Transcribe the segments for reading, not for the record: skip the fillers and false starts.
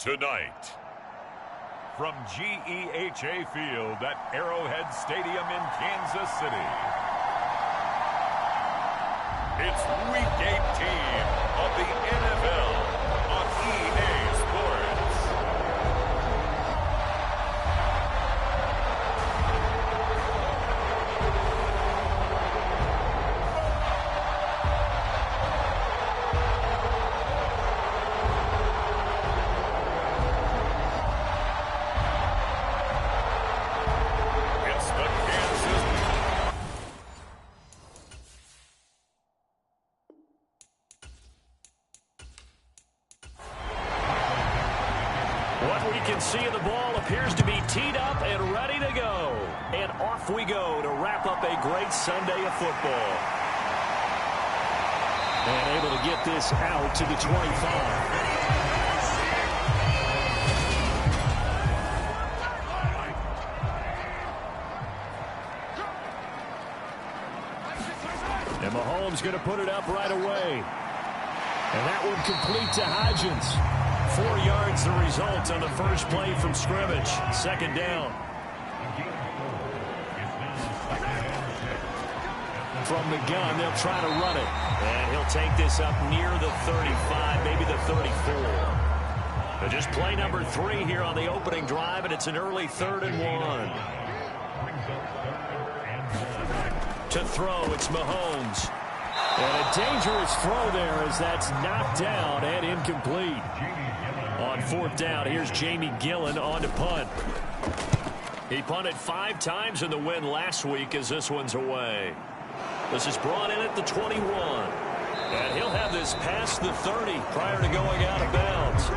Tonight, from GEHA Field at Arrowhead Stadium in Kansas City, it's Week 18 of the NFL on EA Sports. What we can see of the ball appears to be teed up and ready to go. And off we go to wrap up a great Sunday of football. And able to get this out to the 25. And Mahomes going to put it up right away. And that one complete to Hodgins. 4 yards the result on the first play from scrimmage. Second down. From the gun, they'll try to run it. And he'll take this up near the 35, maybe the 34. But just play number 3 here on the opening drive, and it's an early 3rd and 1. To throw, it's Mahomes. And a dangerous throw there as that's knocked down and incomplete. On 4th down, here's Jamie Gillen on to punt. He punted 5 times in the win last week as this one's away. This is brought in at the 21. And he'll have this past the 30 prior to going out of bounds.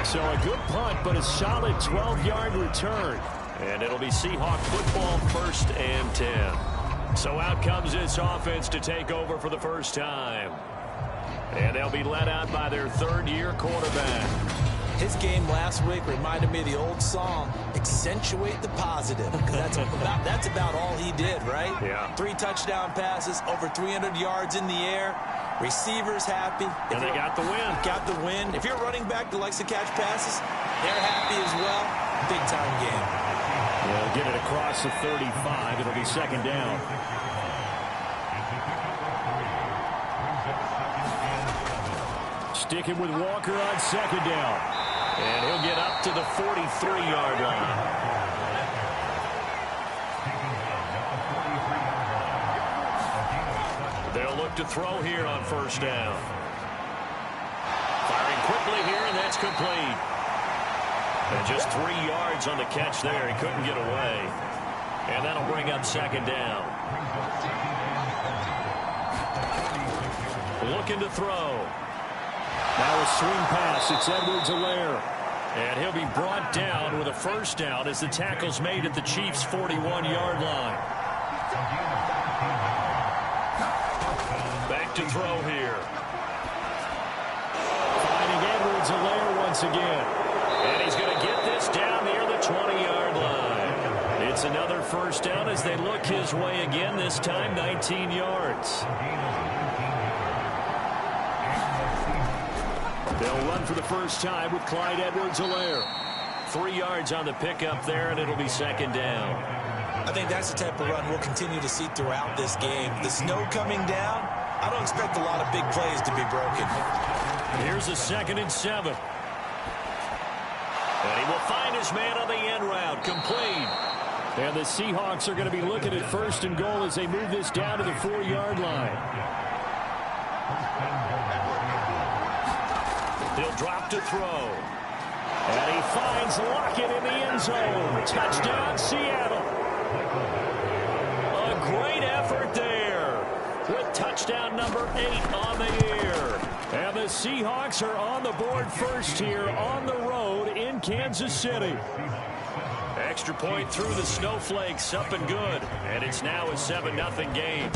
So a good punt, but a solid 12-yard return. And it'll be Seahawk football 1st and 10. So out comes this offense to take over for the first time. And they'll be led out by their 3rd-year quarterback. His game last week reminded me of the old song, accentuate the positive, because that's about all he did, right? Yeah. 3 touchdown passes, over 300 yards in the air, receivers happy. And they got the win. Got the win. If you're a running back that likes to catch passes, they're happy as well. Big-time game. They'll get it across the 35. It'll be 2nd down. Sticking with Walker on 2nd down. And he'll get up to the 43-yard line. They'll look to throw here on 1st down. Firing quickly here, and that's complete. And just 3 yards on the catch there. He couldn't get away. And that'll bring up 2nd down. Looking to throw. Now a swing pass. It's Edwards-Helaire. And he'll be brought down with a 1st down as the tackle's made at the Chiefs' 41-yard line. Back to throw here. Finding Edwards-Helaire once again. And he's going to get this down near the 20-yard line. It's another 1st down as they look his way again, this time 19 yards. They'll run for the first time with Clyde Edwards-Helaire. 3 yards on the pickup there, and it'll be 2nd down. I think that's the type of run we'll continue to see throughout this game. The snow coming down, I don't expect a lot of big plays to be broken. Here's a 2nd and 7. And he will find his man on the end route, complete. And the Seahawks are going to be looking at 1st and goal as they move this down to the 4-yard line. He'll drop to throw. And he finds Lockett in the end zone. Touchdown, Seattle. A great effort there with touchdown number 8 on the year. And the Seahawks are on the board first here on the road in Kansas City. Extra point through the snowflakes, up and good. And it's now a 7-0 game.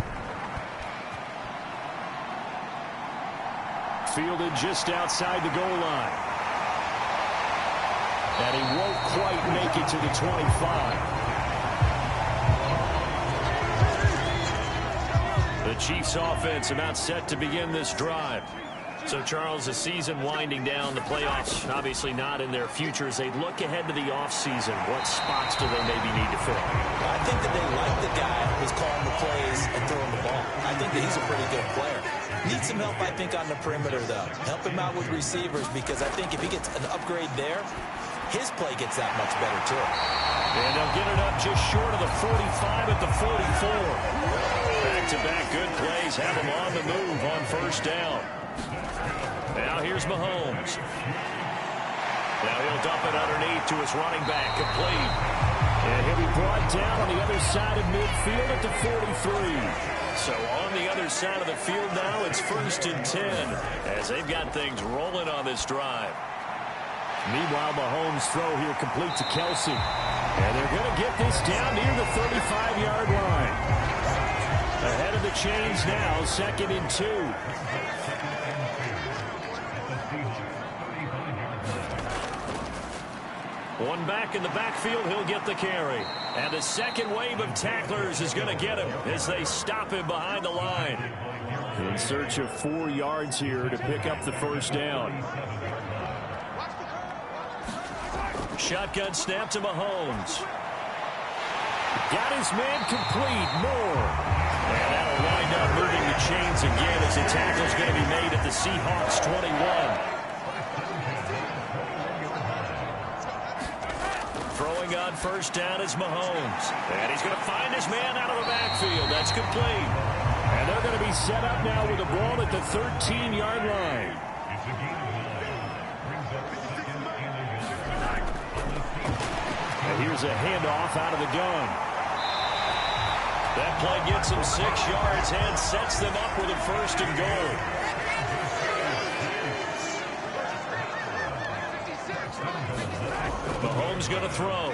Fielded just outside the goal line. And he won't quite make it to the 25. The Chiefs offense about set to begin this drive. So, Charles, the season winding down, the playoffs obviously not in their future. As they look ahead to the offseason, what spots do they maybe need to fill? I think that they like the guy who's calling the plays and throwing the ball. I think that he's a pretty good player. Needs some help, I think, on the perimeter, though. Help him out with receivers, because I think if he gets an upgrade there, his play gets that much better, too. And they'll get it up just short of the 45 at the 44. Back-to-back good plays have him on the move on first down. Now here's Mahomes. Now he'll dump it underneath to his running back, complete. And he'll be brought down on the other side of midfield at the 43. So on the other side of the field now, it's 1st and 10 as they've got things rolling on this drive. Meanwhile, Mahomes' throw here complete to Kelsey. And they're going to get this down near the 35-yard line. Ahead of the chains now, 2nd and 2. One back in the backfield, he'll get the carry. And the second wave of tacklers is going to get him as they stop him behind the line. In search of 4 yards here to pick up the first down. Shotgun snap to Mahomes. Got his man complete. Moore. And that'll wind up moving the chains again as the tackle's going to be made at the Seahawks 21. Throwing on first down is Mahomes. And he's going to find his man out of the backfield. That's complete. And they're going to be set up now with the ball at the 13-yard line. And here's a handoff out of the gun. That play gets them 6 yards and sets them up with a 1st and goal. Mahomes going to throw.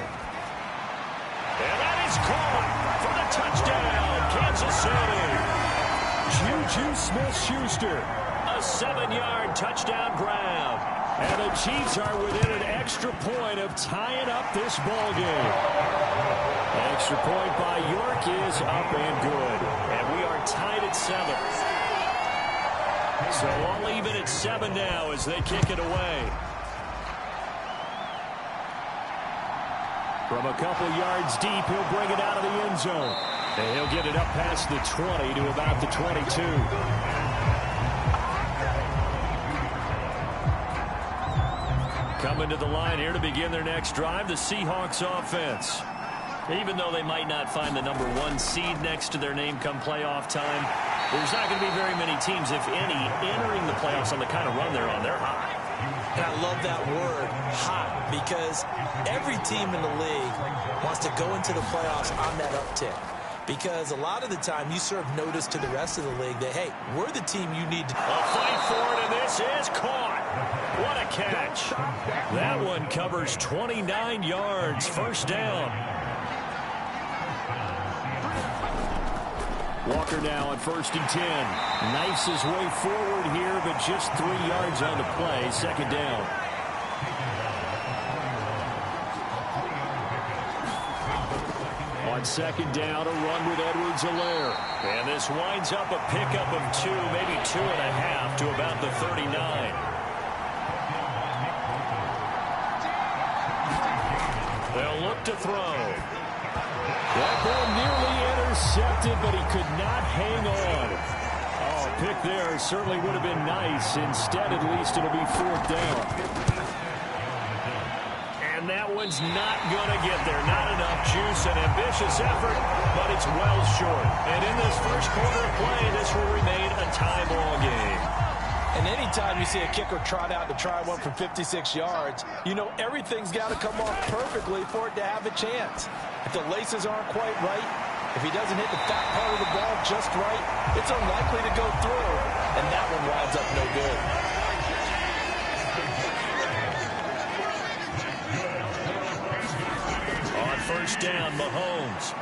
And that is caught for the touchdown, Kansas City. Juju Smith-Schuster, a 7-yard touchdown grab. And the Chiefs are within an extra point of tying up this ball game. Extra point by York is up and good. And we are tied at 7. So all even at 7 now as they kick it away. From a couple yards deep, he'll bring it out of the end zone. And he'll get it up past the 20 to about the 22. Coming to the line here to begin their next drive, the Seahawks offense. Even though they might not find the number 1 seed next to their name come playoff time, there's not going to be very many teams, if any, entering the playoffs on the kind of run they're on. They're hot. And I love that word, hot, because every team in the league wants to go into the playoffs on that uptick. Because a lot of the time you serve notice to the rest of the league that, hey, we're the team you need to... A fight for it, and this is caught. What a catch. That one covers 29 yards. First down. Walker now on 1st and 10. Knifes his way forward here, but just 3 yards on the play. 2nd down. On 2nd down, a run with Edwards-Helaire. And this winds up a pickup of 2, maybe 2.5 to about the 39. They'll look to throw. That ball nearly intercepted, but he could not hang on. Oh, a pick there certainly would have been nice. Instead, at least, it'll be 4th down. And that one's not going to get there. Not enough juice, an ambitious effort, but it's well short. And in this first quarter of play, this will remain a tie ball game. And anytime you see a kicker trot out to try one from 56 yards, you know everything's got to come off perfectly for it to have a chance. If the laces aren't quite right, if he doesn't hit the fat part of the ball just right, it's unlikely to go through. And that one winds up no good. On 1st down, Mahomes.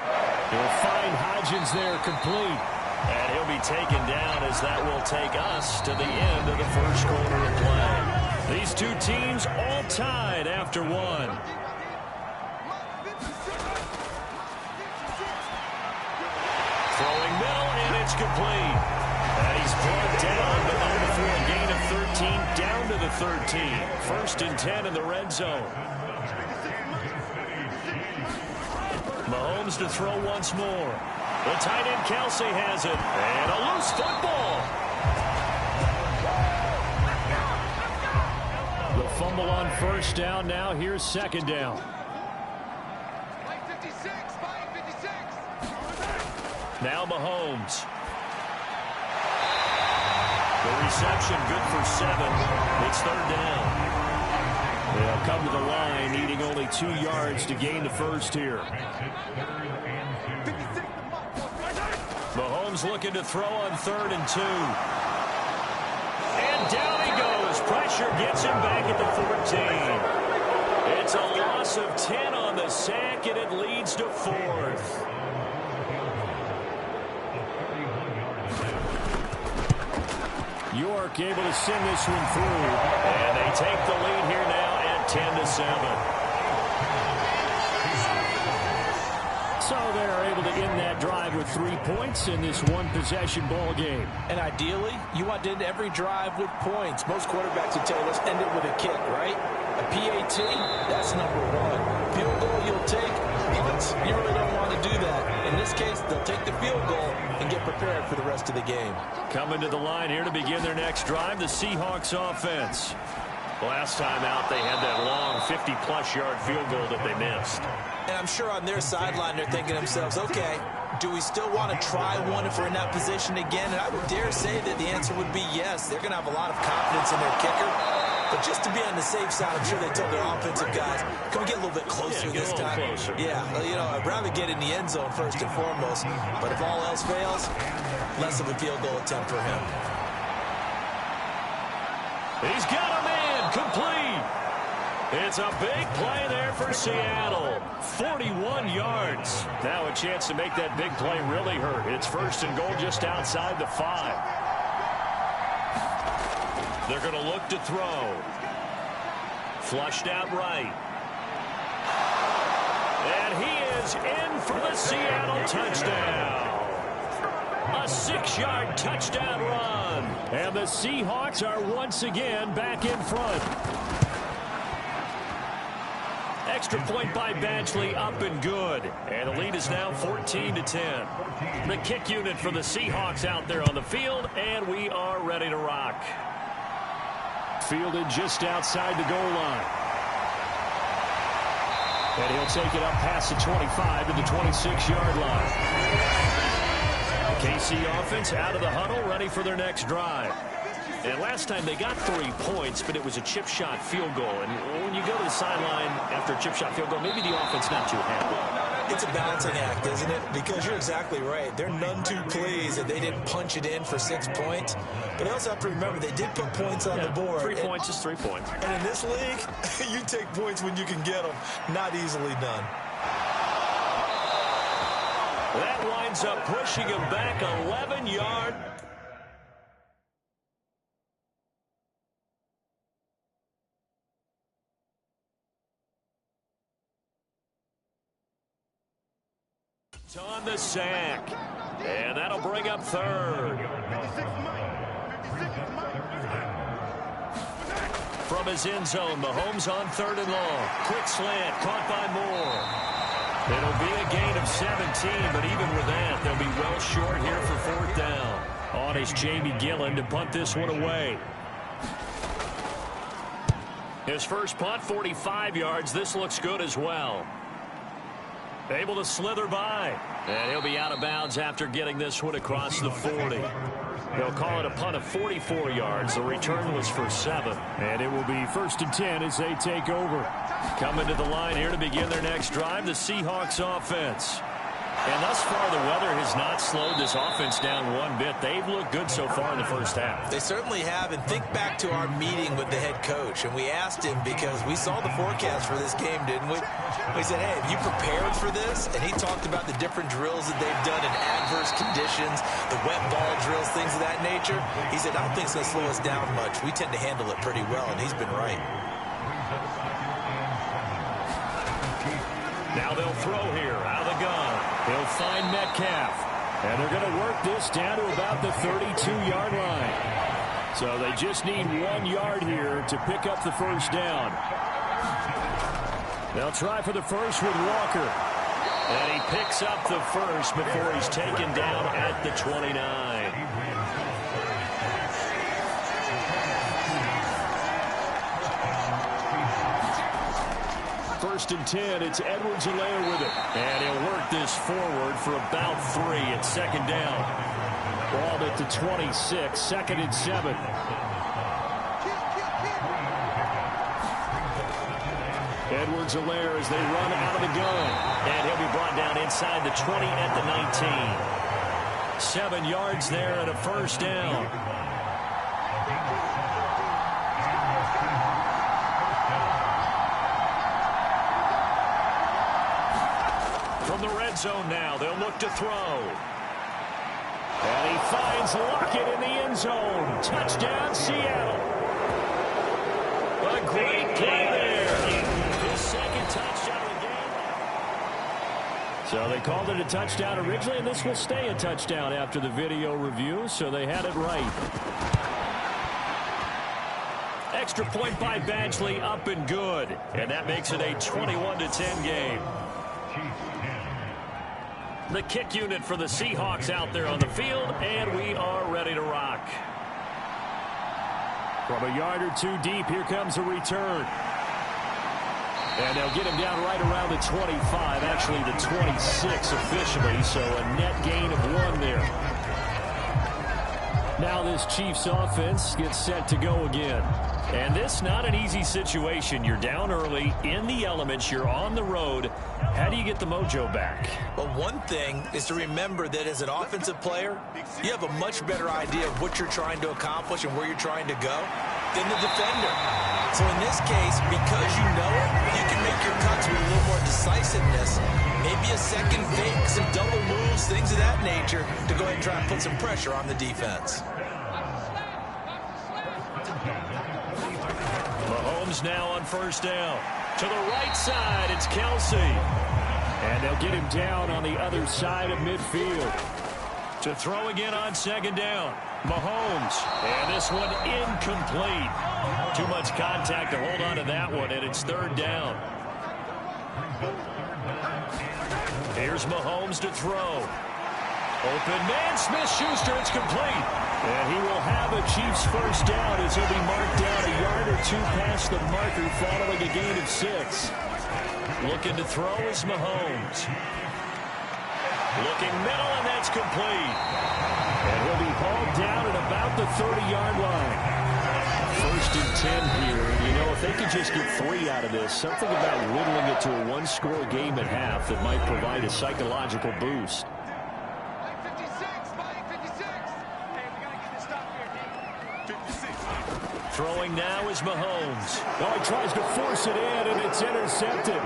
He'll find Hodgins there complete. And he'll be taken down as that will take us to the end of the first quarter of play. These two teams all tied after 1. Throwing middle, and it's complete. And he's brought down, but not before a gain of 13, down to the 13. First and 10 in the red zone. Mahomes to throw once more. The tight end Kelsey has it. And a loose football. The fumble on first down. Now here's second down. Now Mahomes. The reception good for 7. It's third down. They'll come to the line needing only 2 yards to gain the first here. Mahomes looking to throw on 3rd and 2. And down he goes. Pressure gets him back at the 14. It's a loss of 10 on the sack, and it leads to 4th. York able to send this one through. And they take the lead here now at 10-7. So they're able to end that drive with 3 points in this one-possession ball game. And ideally, you want to end every drive with points. Most quarterbacks would tell you, let's end it with a kick, right? A PAT, that's number 1. Field goal you'll take. Punts, you really don't want to do that. In this case, they'll take the field goal and get prepared for the rest of the game. Coming to the line here to begin their next drive, the Seahawks offense. Last time out, they had that long 50-plus yard field goal that they missed. And I'm sure on their sideline, they're thinking to themselves, okay, do we still want to try one if we're in that position again? And I would dare say that the answer would be yes. They're going to have a lot of confidence in their kicker. But just to be on the safe side, I'm sure they told their offensive guys, can we get a little bit closer this time? Closer. Yeah, well, you know, I'd rather get in the end zone first and foremost. But if all else fails, less of a field goal attempt for him. He's got a man complete. It's a big play there for Seattle. 41 yards. Now a chance to make that big play really hurt. It's first and goal just outside the 5. They're going to look to throw. Flushed out right. And he is in for the Seattle touchdown. A 6-yard touchdown run. And the Seahawks are once again back in front. Extra point by Badgley up and good. And the lead is now 14-10. The kick unit for the Seahawks out there on the field. And we are ready to rock. Fielded just outside the goal line. And he'll take it up past the 25 to the 26-yard line. KC offense out of the huddle, ready for their next drive. And last time they got 3 points, but it was a chip shot field goal. And when you go to the sideline after a chip shot field goal, maybe the offense not too happy. It's a balancing act, isn't it? Because you're exactly right. They're none too pleased that they didn't punch it in for 6 points. But they also have to remember they did put points on the board. 3 points is 3 points. And in this league, you take points when you can get them. Not easily done. That winds up pushing him back 11 yards. On the sack. And that'll bring up 3rd. From his end zone, Mahomes on 3rd and long. Quick slant, caught by Moore. It'll be a gain of 17, but even with that, they'll be well short here for 4th down. On is Jamie Gillen to punt this one away. His first punt, 45 yards. This looks good as well. Able to slither by. And he'll be out of bounds after getting this one across the 40. They'll call it a punt of 44 yards. The return was for 7. And it will be 1st and 10 as they take over. Coming to the line here to begin their next drive, the Seahawks offense. And thus far, the weather has not slowed this offense down one bit. They've looked good so far in the first half. They certainly have. And think back to our meeting with the head coach. And we asked him because we saw the forecast for this game, didn't we? We said, hey, have you prepared for this? And he talked about the different drills that they've done in adverse conditions, the wet ball drills, things of that nature. He said, I don't think it's going to slow us down much. We tend to handle it pretty well, and he's been right. Now they'll throw here out of the gun. He'll find Metcalf. And they're going to work this down to about the 32-yard line. So they just need 1 yard here to pick up the first down. They'll try for the first with Walker. And he picks up the first before he's taken down at the 29. First and 10, it's Edwards-Helaire with it. And he'll work this forward for about 3 at second down. Ball at the 26, second and 7. Edwards-Helaire as they run out of the gun. And he'll be brought down inside the 20 at the 19. 7 yards there and a first down. From the red zone now, they'll look to throw. And he finds Lockett in the end zone. Touchdown, Seattle. A great play there. His second touchdown of the game. So they called it a touchdown originally, and this will stay a touchdown after the video review, so they had it right. Extra point by Badgley, up and good. And that makes it a 21-10 game. The kick unit for the Seahawks out there on the field, and we are ready to rock. From a yard or two deep, here comes a return. And they'll get him down right around the 25, actually the 26 officially, so a net gain of 1 there. Now this Chiefs offense gets set to go again. And this not an easy situation. You're down early, in the elements, you're on the road. How do you get the mojo back? Well, one thing is to remember that as an offensive player, you have a much better idea of what you're trying to accomplish and where you're trying to go than the defender. So in this case, because you know it, you can make your cuts with a little more decisiveness. Maybe a second fake, some double moves, things of that nature to go ahead and try and put some pressure on the defense. Mahomes now on first down. To the right side, it's Kelsey. And they'll get him down on the other side of midfield. To throw again on second down. Mahomes. And this one incomplete. Too much contact to hold on to that one, and it's third down. Here's Mahomes to throw. Open man, Smith-Schuster, it's complete. And he will have a Chiefs first down as he'll be marked down a yard or two past the marker following a gain of 6. Looking to throw is Mahomes. Looking middle, and that's complete. And he'll be hauled down at about the 30-yard line. First and 10 here. You know, if they could just get 3 out of this, something about whittling it to a 1-score game at half that might provide a psychological boost. Throwing now is Mahomes. Oh, he tries to force it in, and it's intercepted.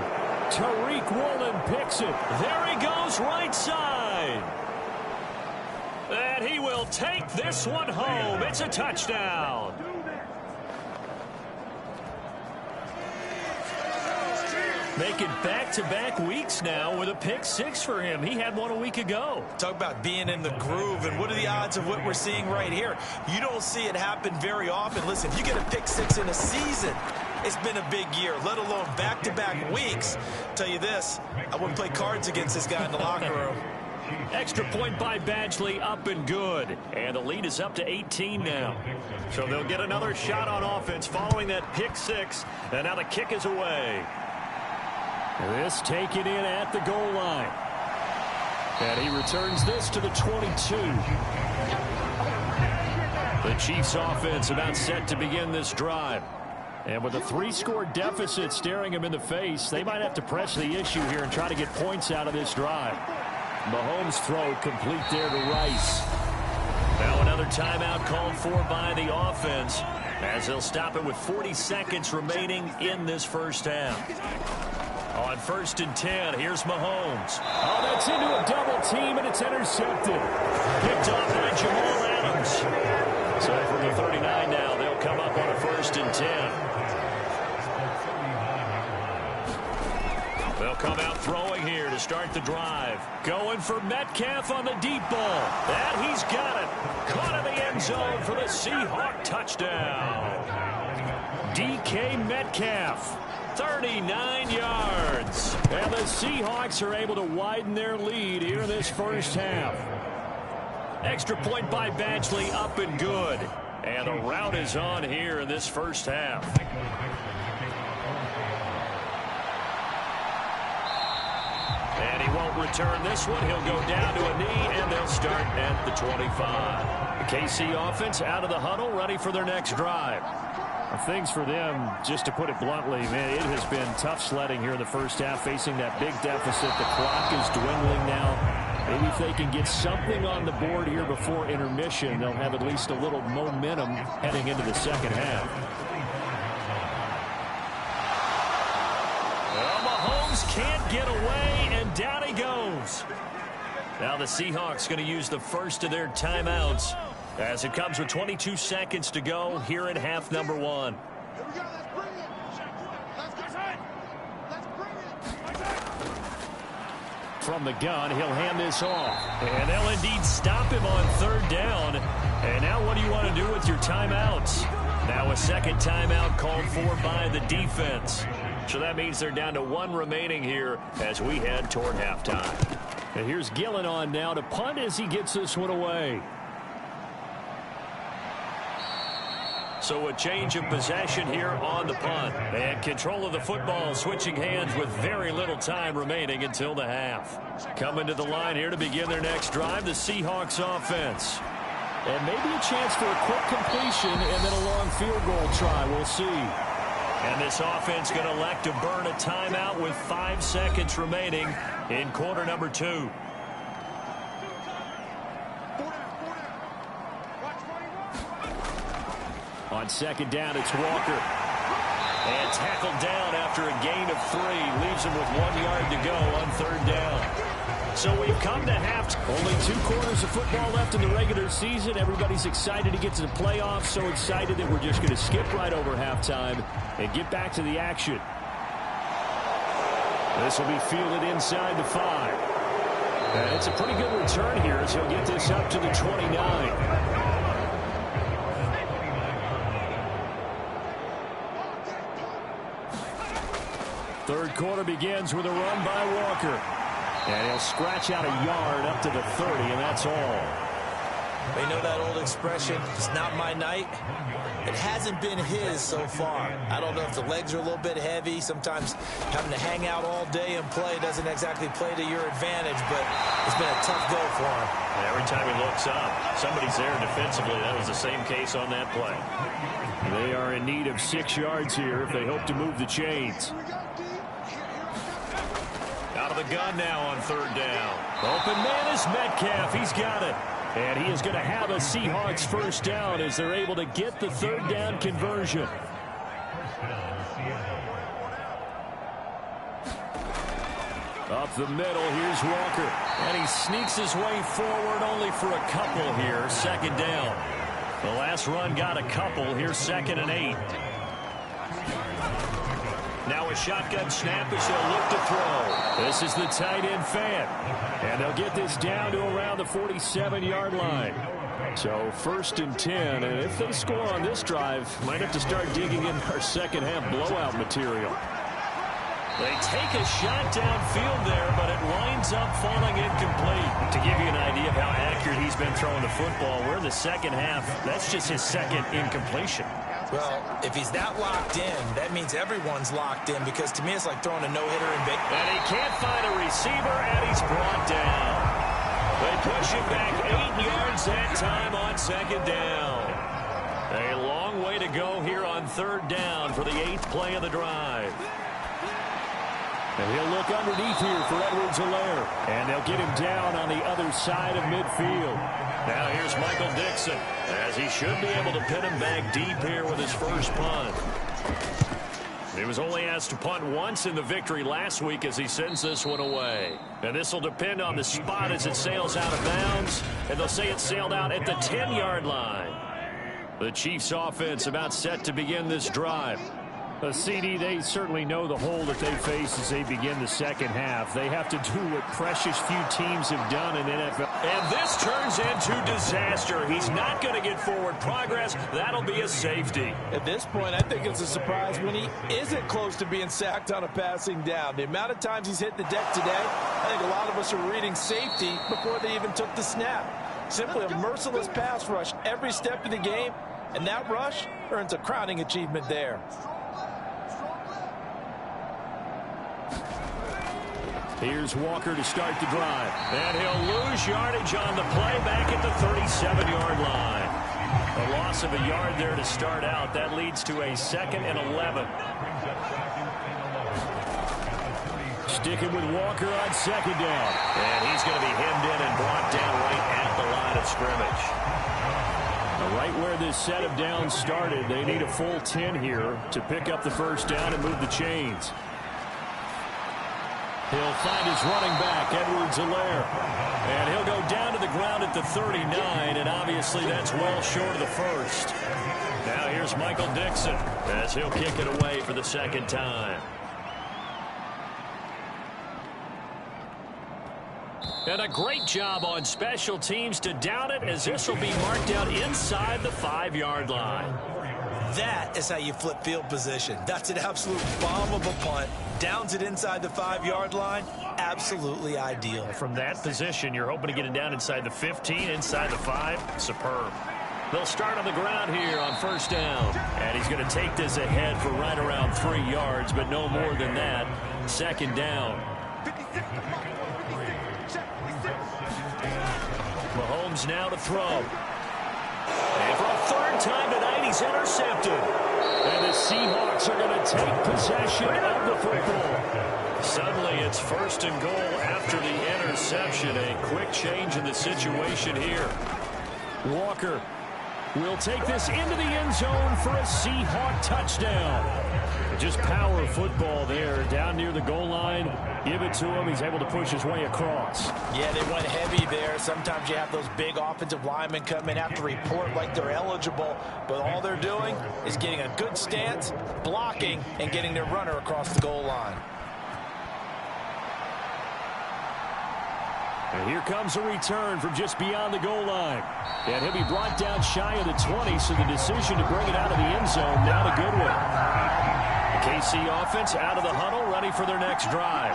Tariq Woolen picks it. There he goes, right side. And he will take this one home. It's a touchdown. Making back-to-back weeks now with a pick 6 for him. He had one a week ago. Talk about being in the groove, and what are the odds of what we're seeing right here? You don't see it happen very often. Listen, if you get a pick 6 in a season, it's been a big year, let alone back-to-back weeks. Tell you this, I wouldn't play cards against this guy in the locker room. Extra point by Badgley, up and good. And the lead is up to 18 now. So they'll get another shot on offense following that pick 6, and now the kick is away. This taken in at the goal line. And he returns this to the 22. The Chiefs offense about set to begin this drive. And with a 3-score deficit staring him in the face, they might have to press the issue here and try to get points out of this drive. Mahomes' throw complete there to Rice. Now another timeout called for by the offense as they'll stop it with 40 seconds remaining in this first half. On first and 10, here's Mahomes. Oh, that's into a double team, and it's intercepted. Picked off by Jamal Adams. So from the 39 now, they'll come up on a first and 10. They'll come out throwing here to start the drive. Going for Metcalf on the deep ball. And he's got it. Caught in the end zone for the Seahawks touchdown. DK Metcalf, 39 yards. And the Seahawks are able to widen their lead here in this first half. Extra point by Badgley, up and good. And the route is on here in this first half. And he won't return this one. He'll go down to a knee, and they'll start at the 25. The KC offense out of the huddle, ready for their next drive. Things for them, just to put it bluntly, man, it has been tough sledding here in the first half, facing that big deficit. The clock is dwindling now. Maybe if they can get something on the board here before intermission, they'll have at least a little momentum heading into the second half. Well, Mahomes can't get away, and down he goes. Now the Seahawks going to use the first of their timeouts as it comes with 22 seconds to go here in half number one. From the gun, he'll hand this off. And they'll indeed stop him on third down. And now what do you want to do with your timeouts? Now a second timeout called for by the defense. So that means they're down to one remaining here as we head toward halftime. And here's Gillen on now to punt as he gets this one away. So a change of possession here on the punt. And control of the football switching hands with very little time remaining until the half. Coming to the line here to begin their next drive, the Seahawks offense. And maybe a chance for a quick completion and then a long field goal try. We'll see. And this offense going to elect to burn a timeout with 5 seconds remaining in quarter number 2. On second down, it's Walker. And tackled down after a gain of 3. Leaves him with 1 yard to go on third down. So we've come to half. Only 2 quarters of football left in the regular season. Everybody's excited to get to the playoffs. So excited that we're just going to skip right over halftime and get back to the action. This will be fielded inside the 5. And it's a pretty good return here as he'll get this up to the 29. Third quarter begins with a run by Walker. And he'll scratch out a yard up to the 30, and that's all. You know that old expression, it's not my night? It hasn't been his so far. I don't know if the legs are a little bit heavy. Sometimes having to hang out all day and play doesn't exactly play to your advantage, but it's been a tough go for him. And every time he looks up, somebody's there defensively. That was the same case on that play. They are in need of 6 yards here if they hope to move the chains. Out of the gun now on third down. Open man is Metcalf. He's got it. And he is going to have a Seahawks first down as they're able to get the third down conversion. Up the middle, here's Walker. And he sneaks his way forward only for a couple here. Second down. The last run got a couple. Here's 2nd and 8. Now a shotgun snap as they'll look to throw. This is the tight end fan. And they'll get this down to around the 47-yard line. So 1st and 10. And if they score on this drive, might have to start digging in our second half blowout material. They take a shot downfield there, but it winds up falling incomplete. To give you an idea of how accurate he's been throwing the football, we're in the second half. That's just his second incompletion. Well, if he's that locked in, that means everyone's locked in, because to me it's like throwing a no-hitter in big. And he can't find a receiver, and he's brought down. They push him back 8 yards that time on second down. A long way to go here on third down for the 8th play of the drive. And he'll look underneath here for Edwards-Helaire. And they'll get him down on the other side of midfield. Now here's Michael Dixon, as he should be able to pin him back deep here with his first punt. He was only asked to punt once in the victory last week as he sends this one away. And this will depend on the spot as it sails out of bounds. And they'll say it sailed out at the 10-yard line. The Chiefs offense about set to begin this drive. CD, they certainly know the hole that they face as they begin the second half. They have to do what precious few teams have done in NFL. And this turns into disaster. He's not going to get forward progress. That'll be a safety. At this point, I think it's a surprise when he isn't close to being sacked on a passing down. The amount of times he's hit the deck today, I think a lot of us are reading safety before they even took the snap. Simply a merciless pass rush every step of the game, and that rush earns a crowning achievement there. Here's Walker to start the drive. And he'll lose yardage on the play back at the 37-yard line. A loss of a yard there to start out. That leads to a 2nd and 11. Sticking with Walker on 2nd down. And he's going to be hemmed in and brought down right at the line of scrimmage. Right where this set of downs started, they need a full 10 here to pick up the first down and move the chains. He'll find his running back, Edwards-Helaire. And he'll go down to the ground at the 39, and obviously that's well short of the first. Now here's Michael Dixon as he'll kick it away for the second time. And a great job on special teams to down it, as this will be marked out inside the 5-yard line. That is how you flip field position. That's an absolute bomb of a punt. Downs it inside the 5-yard line. Absolutely ideal. From that position, you're hoping to get it down inside the 15, inside the 5. Superb. They'll start on the ground here on first down. And he's going to take this ahead for right around 3 yards, but no more than that. Second down. Mahomes now to throw. And for a 3rd time tonight, he's intercepted. And the Seahawks are going to take possession of the football. Suddenly, it's 1st and goal after the interception. A quick change in the situation here. Walker will take this into the end zone for a Seahawk touchdown. Just power football there down near the goal line. Give it to him. He's able to push his way across. Yeah, they went heavy there. Sometimes you have those big offensive linemen come in, have to report like they're eligible, but all they're doing is getting a good stance, blocking, and getting their runner across the goal line. And here comes a return from just beyond the goal line. And he'll be brought down shy of the 20, so the decision to bring it out of the end zone, not a good one. The KC offense out of the huddle, ready for their next drive.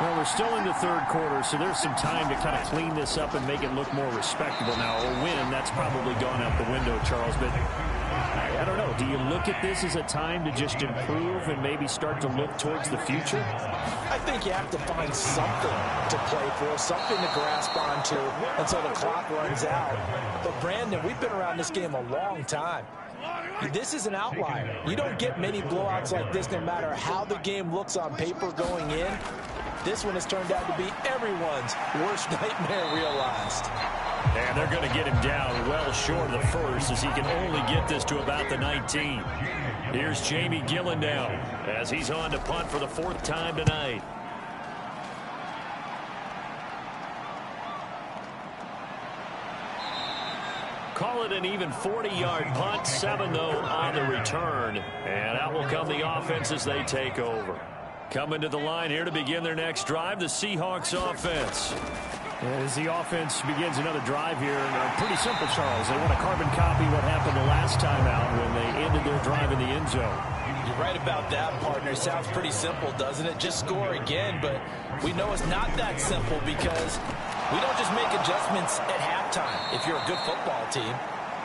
Well, we're still in the 3rd quarter, so there's some time to kind of clean this up and make it look more respectable. Now, a win, that's probably gone out the window, Charles, but I don't know. Do you look at this as a time to just improve and maybe start to look towards the future? I think you have to find something to play for, something to grasp onto until the clock runs out. But, Brandon, we've been around this game a long time. This is an outlier. You don't get many blowouts like this no matter how the game looks on paper going in. This one has turned out to be everyone's worst nightmare realized. And they're going to get him down well short of the first, as he can only get this to about the 19. Here's Jamie Gillen now as he's on to punt for the 4th time tonight. Call it an even 40-yard punt, 7 though on the return. And out will come the offense as they take over. Coming to the line here to begin their next drive, the Seahawks offense. As the offense begins another drive here, pretty simple, Charles. They want to carbon copy what happened the last time out when they ended their drive in the end zone. You're right about that, partner. Sounds pretty simple, doesn't it? Just score again, but we know it's not that simple because we don't just make adjustments at halftime. If you're a good football team,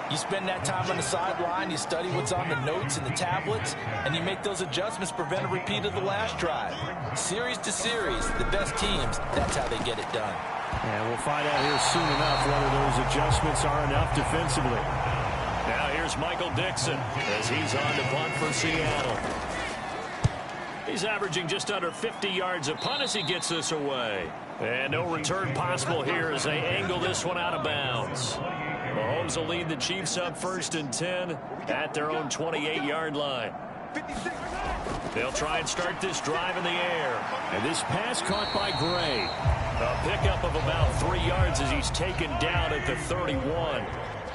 you spend that time on the sideline, you study what's on the notes and the tablets, and you make those adjustments, prevent a repeat of the last drive. Series to series, the best teams, that's how they get it done. And we'll find out here soon enough whether those adjustments are enough defensively. Now here's Michael Dixon as he's on to punt for Seattle. He's averaging just under 50 yards a punt as he gets this away. And no return possible here as they angle this one out of bounds. Mahomes will lead the Chiefs up 1st and 10 at their own 28-yard line. They'll try and start this drive in the air. And this pass caught by Gray. A pickup of about 3 yards as he's taken down at the 31.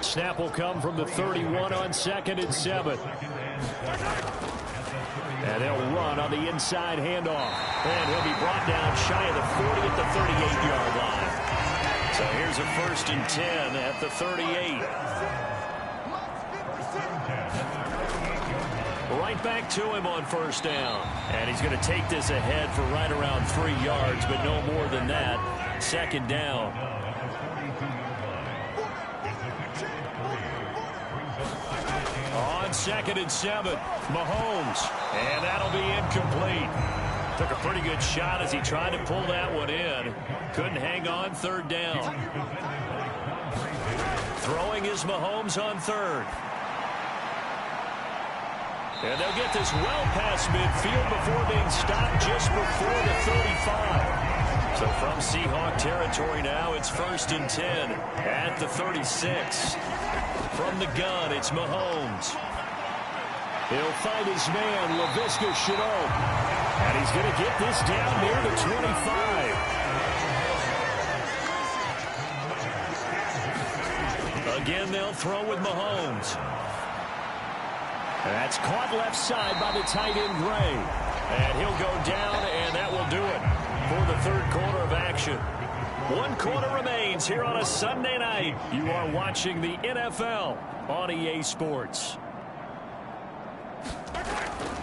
Snap will come from the 31 on 2nd and 7. And they'll run on the inside handoff. And he'll be brought down shy of the 40 at the 38-yard line. So here's a 1st and 10 at the 38. Right back to him on 1st down. And he's going to take this ahead for right around 3 yards, but no more than that. 2nd down. On 2nd and 7, Mahomes. And that'll be incomplete. Took a pretty good shot as he tried to pull that one in. Couldn't hang on. 3rd down. Throwing is Mahomes on 3rd. And they'll get this well past midfield before being stopped just before the 35. So from Seahawk territory now, it's 1st and 10 at the 36. From the gun, it's Mahomes. He'll find his man, Laviska Shenault. And he's going to get this down near the 25. Again, they'll throw with Mahomes. That's caught left side by the tight end, Gray. And he'll go down, and that will do it for the 3rd quarter of action. 1 quarter remains here on a Sunday night. You are watching the NFL on EA Sports.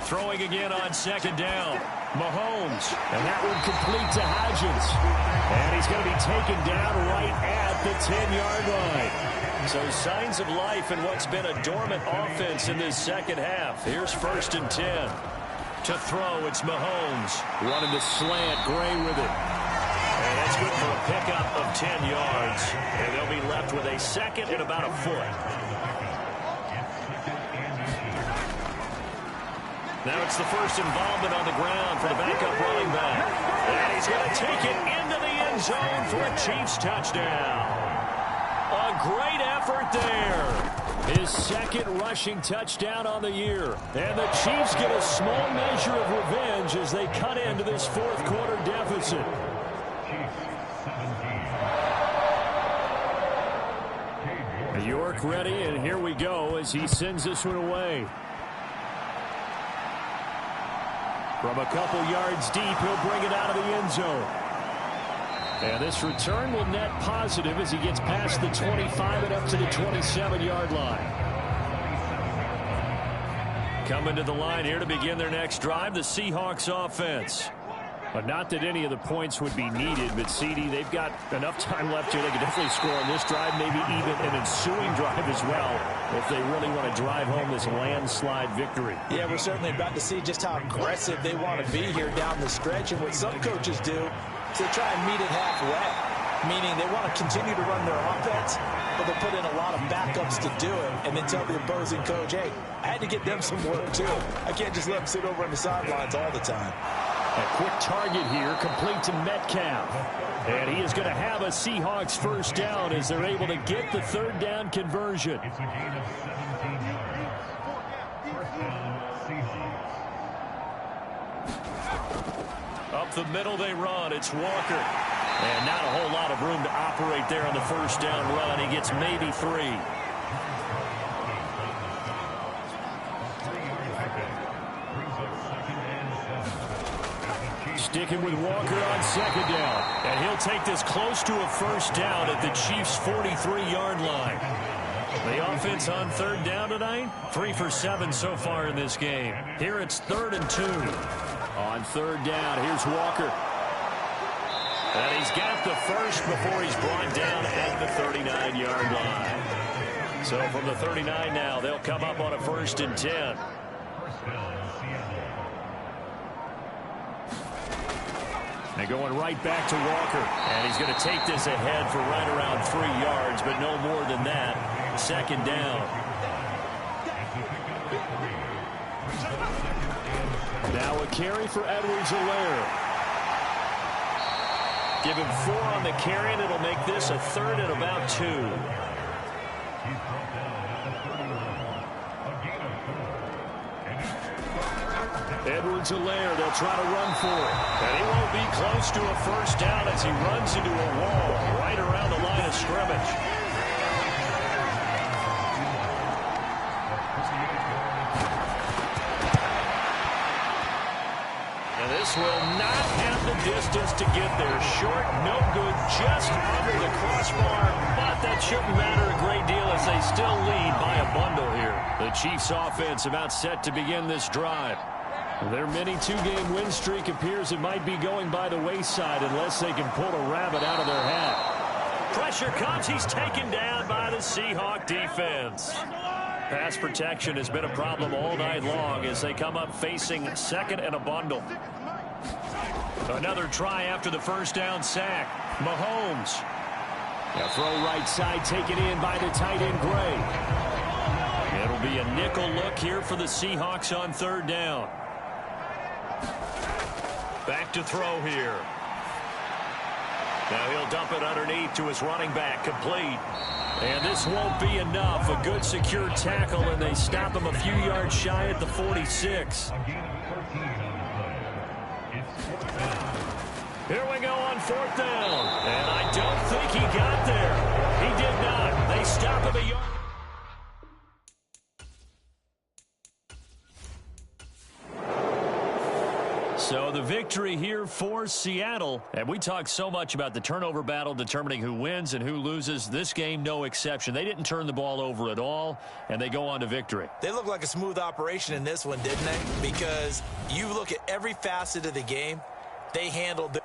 Throwing again on 2nd down. Mahomes. And that one complete to Hodgins. And he's going to be taken down right at the 10-yard line. So signs of life in what's been a dormant offense in this 2nd half. Here's 1st and 10. To throw, it's Mahomes. Running the slant, Gray with it. And that's good for a pickup of 10 yards. And they'll be left with a 2nd and about a foot. Now it's the first involvement on the ground for the backup running back. And he's going to take it into the end zone for a Chiefs touchdown. A great effort there. His 2nd rushing touchdown on the year. And the Chiefs get a small measure of revenge as they cut into this 4th quarter deficit. York ready, and here we go as he sends this one away. From a couple yards deep, he'll bring it out of the end zone. And this return will net positive as he gets past the 25 and up to the 27-yard line. Coming to the line here to begin their next drive, the Seahawks offense. But not that any of the points would be needed, but CD, they've got enough time left here. They can definitely score on this drive, maybe even an ensuing drive as well, if they really want to drive home this landslide victory. Yeah, we're certainly about to see just how aggressive they want to be here down the stretch. And what some coaches do is they try and meet it halfway, meaning they want to continue to run their offense, but they'll put in a lot of backups to do it, and then tell the opposing coach, hey, I had to get them some work too. I can't just let them sit over on the sidelines all the time. A quick target here, complete to Metcalf. And he is going to have a Seahawks 1st down as they're able to get the 3rd down conversion. Up the middle they run. It's Walker. And not a whole lot of room to operate there on the 1st down run. He gets maybe 3. Sticking with Walker on 2nd down. And he'll take this close to a 1st down at the Chiefs' 43-yard line. The offense on 3rd down tonight, 3 for 7 so far in this game. Here it's 3rd and 2. On 3rd down, here's Walker. And he's got the first before he's brought down at the 39-yard line. So from the 39 now, they'll come up on a 1st and 10. They're going right back to Walker. And he's going to take this ahead for right around 3 yards, but no more than that. 2nd down. Now a carry for Edwards-Helaire. Give him 4 on the carry, and it'll make this a 3rd and about 2. Edwards-Helaire, they'll try to run for it. And he won't be close to a 1st down as he runs into a wall right around the line of scrimmage. distance to get there. Short, no good, just under the crossbar. But that shouldn't matter a great deal as they still lead by a bundle here. The Chiefs offense about set to begin this drive. Their mini two-game win streak appears it might be going by the wayside unless they can pull a rabbit out of their hat. Pressure comes. He's taken down by the Seahawk defense. Pass protection has been a problem all night long as they come up facing second and a bundle. Another try after the first down sack. Mahomes. A throw right side taken in by the tight end Gray. It'll be a nickel look here for the Seahawks on third down. Back to throw here. Now he'll dump it underneath to his running back, complete. And this won't be enough. A good secure tackle, and they stop him a few yards shy at the 46. Here we go on fourth down. And I don't think he got there. He did not. They stop him a yard. So the victory here for Seattle. And we talk so much about the turnover battle determining who wins and who loses. This game, no exception. They didn't turn the ball over at all, and they go on to victory. They look like a smooth operation in this one, didn't they? Because you look at every facet of the game, they handled